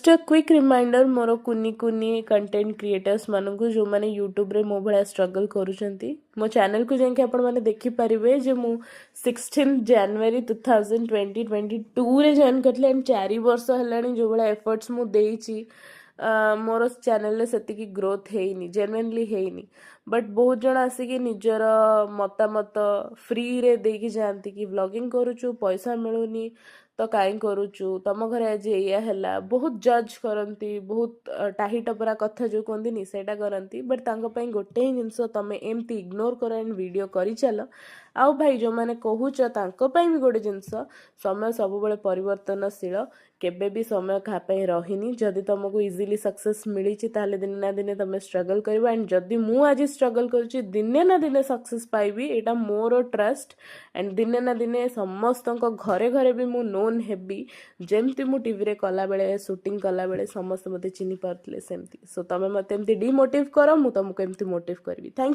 Just a quick reminder मोर कुनी कुनी content creators मानू जो मैंने यूट्यूब रे मो भाया स्ट्रगल करुँच मो चैनल को जाकि आपण मैंने देखिपारे जे मु 16 जनवरी 2022 रे जॉइन करली एंड 4 वर्ष है जो भाया एफर्ट्स मु देइची मोर चैनल से ग्रोथ है जेन्युइनली है बट बहुत जन आसिक निजर मतामत फ्री रे देकी जाती कि व्लॉगिंग करुचु पैसा मिलूनी तो कहीं करुचु तुम घर आज या बहुत जज करती बहुत टाही टपरा कथा जो कहती सेटा करती बट गोटे ही जिनस तुम एमती इग्नोर कर एंड वीडियो कर चल आउ भाई जो मैंने कहूच भी गोटे जिनस समय सब परिवर्तनशील केबे भी समय क्या रहीनी जदि तुमको इजिली सक्सेस मिली दिन ना दिन तुम स्ट्रगल कर एंड जदि मु आज स्ट्रगल करुच्ची दिने ना दिने success पाइबी Etah more trust and दिने ना दिने समस्त घरे घरे भी मु नोन हेबी जेमती मु टीवी रे कला बेले शूटिंग कला बेले समस्त मते चिन्हि पारथिले सेमती सो तमे मते एमती डिमोटिव करो मु तुमको एमती मोटिव करबी। Thank you.